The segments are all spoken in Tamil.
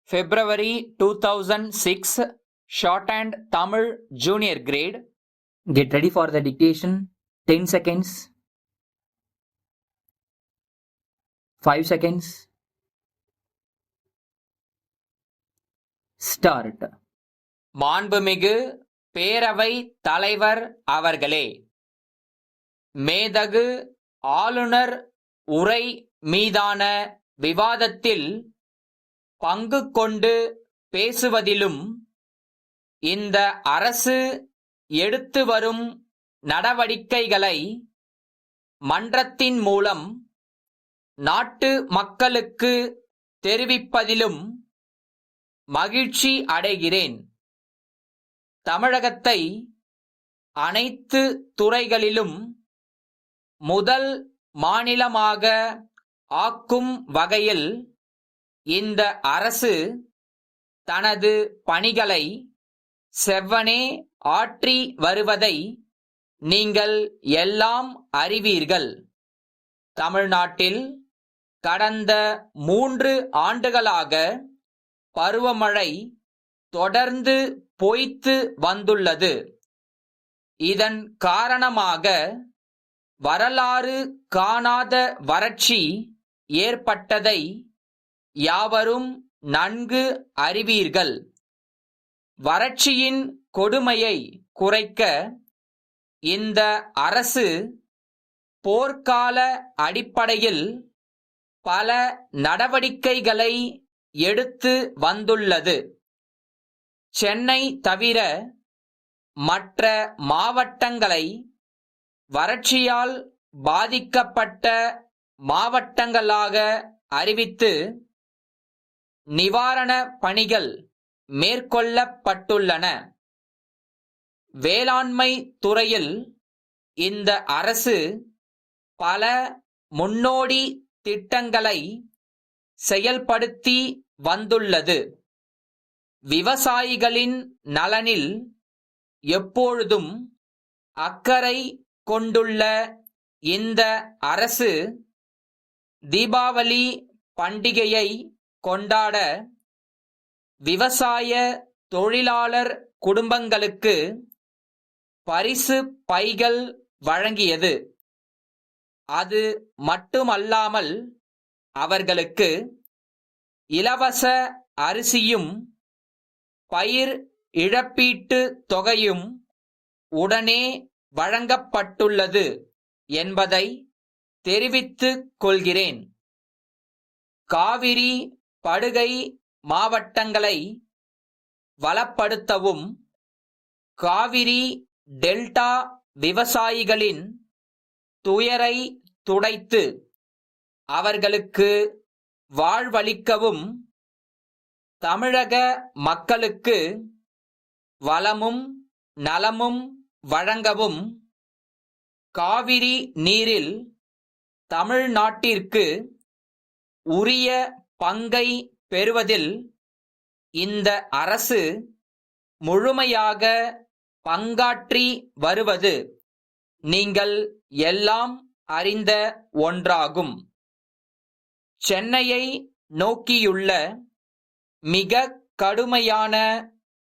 February 2006, Shorthand Tamil Junior Grade. Get ready for the dictation. 10 seconds. 5 seconds. Start. மாண்புமிகு பேரவை தலைவர் அவர்களே, மேதகு ஆளுநர் உரை மீதான விவாதத்தில் பங்கு கொண்டு பேசுவதிலும் இந்த அரசு எடுத்து வரும் நடவடிக்கைகளை மன்றத்தின் மூலம் நாட்டு மக்களுக்கு தெரிவிப்பதிலும் மகிழ்ச்சி அடைகிறேன். தமிழகத்தை அனைத்து துறைகளிலும் முதல் மாநிலமாக ஆக்கும் வகையில் இந்த அரசு தனது பணிகளை செவ்வனே ஆற்றி வருவதை நீங்கள் எல்லாம் அறிவீர்கள். தமிழ்நாட்டில் கடந்த 3 ஆண்டுகளாக பருவமழை தொடர்ந்து பொய்த்து வந்துள்ளது. இதன் காரணமாக வரலாறு காணாத வறட்சி ஏற்பட்டதை யாவரும் நன்கு அறிவீர்கள். வறட்சியின் கொடுமையை குறைக்க இந்த அரசு போர்க்கால அடிப்படையில் பல நடவடிக்கைகளை எடுத்து வந்துள்ளது. சென்னை தவிர மற்ற மாவட்டங்களை வறட்சியால் பாதிக்கப்பட்ட மாவட்டங்களாக அறிவித்து நிவாரண பணிகள் மேற்கொள்ளப்பட்டுள்ளன. வேளாண்மை துறையில் இந்த அரசு பல முன்னோடி திட்டங்களை செயல்படுத்தி வந்துள்ளது. விவசாயிகளின் நலனில் எப்பொழுதும் அக்கறை கொண்டுள்ள இந்த அரசு தீபாவளி பண்டிகையை கொண்டாட விவசாய தொழிலாளர் குடும்பங்களுக்கு பரிசு பைகள் வழங்கியது. அது மட்டுமல்லாமல் அவர்களுக்கு இலவச அரிசியும் பயிர் இழப்பீட்டு தொகையும் உடனே வழங்கப்பட்டுள்ளது என்பதை தெரிவித்துக் கொள்கிறேன். காவிரி படுகை மாவட்டங்களை வளப்படுத்தவும் காவிரி டெல்டா விவசாயிகளின் துயரை துடைத்து அவர்களுக்கு வாழ்வளிக்கவும் தமிழக மக்களுக்கு வளமும் நலமும் வழங்கவும் காவிரி நீரில் தமிழ்நாட்டிற்கு உரிய பங்கை பெறுவதில் இந்த அரசு முழுமையாக பங்காற்றி வருவது நீங்கள் எல்லாம் அறிந்த ஒன்றாகும். சென்னையை நோக்கியுள்ள மிக கடுமையான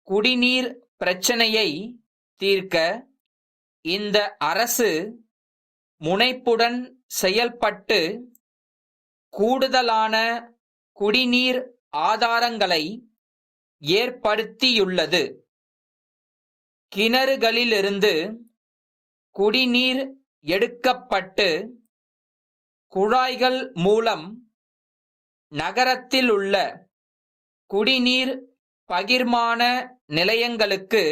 குடிநீர் பிரச்சனையை தீர்க்க இந்த அரசு முனைப்புடன் செயல்பட்டு கூடுதலான குடிநீர் ஆதாரங்களை ஏற்படுத்தியுள்ளது. கிணறுகளிலிருந்து குடிநீர் எடுக்கப்பட்டு குழாய்கள் மூலம் நகரத்தில் உள்ள குடிநீர் பகிர்மான நிலையங்களுக்கு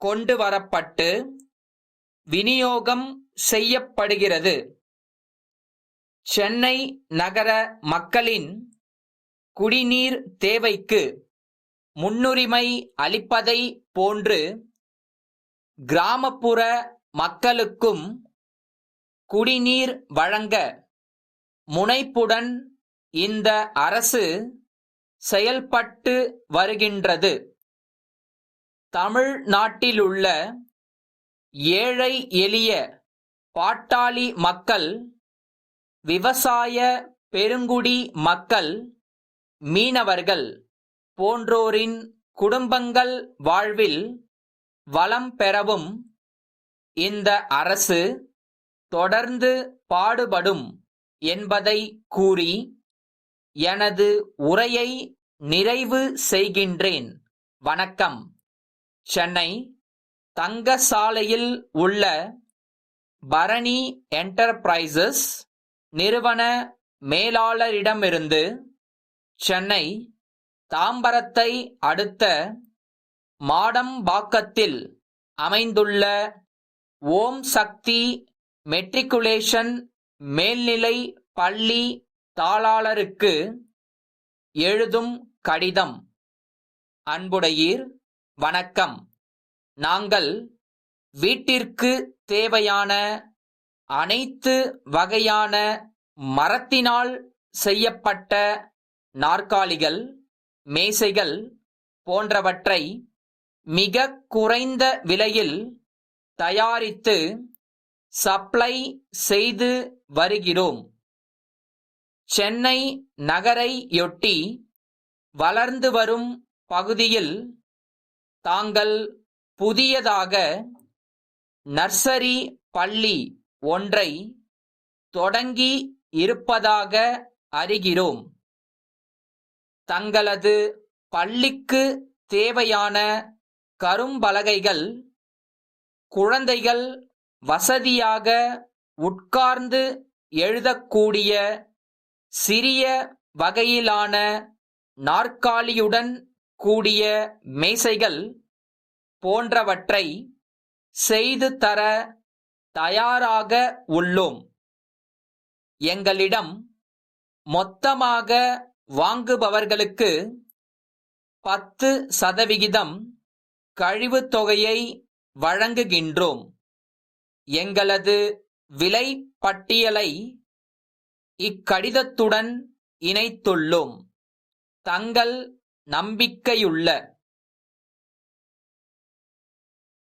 கொண்டு வரப்பட்டு விநியோகம் செய்யப்படுகிறது. சென்னை நகர மக்களின் குடிநீர் தேவைக்கு முன்னுரிமை அளிப்பதை போன்று கிராமப்புற மக்களுக்கும் குடிநீர் வழங்க முனைப்புடன் இந்த அரசு செயல்பட்டு வருகின்றது. தமிழ்நாட்டிலுள்ள ஏழை எளிய பாட்டாளி மக்கள், விவசாய பெருங்குடி மக்கள், மீனவர்கள் போன்றோரின் குடும்பங்கள் வாழ்வில் வளம் பெறவும் இந்த அரசு தொடர்ந்து பாடுபடும் என்பதை கூறி எனது உரையை நிறைவு செய்கின்றேன். வணக்கம். சென்னை தங்கசாலையில் உள்ள பரணி என்டர்பிரைசஸ் நிறுவன மேலாளரிடமிருந்து சென்னை தாம்பரத்தை அடுத்த மாடம்பாக்கத்தில் அமைந்துள்ள ஓம் சக்தி மெட்ரிகுலேஷன் மேல்நிலை பள்ளி தாளாளருக்கு எழுதும் கடிதம். அன்புடையீர், வணக்கம். நாங்கள் வீட்டிற்கு தேவையான அனைத்து வகையான மரத்தினால் செய்யப்பட்ட நாற்காலிகள், மேசைகள் போன்றவற்றை மிக குறைந்த விலையில் தயாரித்து சப்ளை செய்து வருகிறோம். சென்னை நகரையொட்டி வளர்ந்து வரும் பகுதியில் தாங்கள் புதியதாக நர்சரி பள்ளி ஒன்றை தொடங்கி இருப்பதாக அறிகிறோம். தங்களது பள்ளிக்கு தேவையான கரும்பலகைகள் குழந்தைகள் வசதியாக உட்கார்ந்து எழுதக்கூடிய சிறிய வகையிலான நாற்காலியுடன் கூடிய மேசைகள் போன்றவற்றை செய்து தர தயாராக உள்ளோம். எங்களிடம் மொத்தமாக வாங்குபவர்களுக்கு 10% கழிவுத் தொகையை வழங்குகின்றோம். எங்களது விலை பட்டியலை இக்கடிதத்துடன் இணைத்துள்ளோம். தங்கள் நம்பிக்கையுள்ள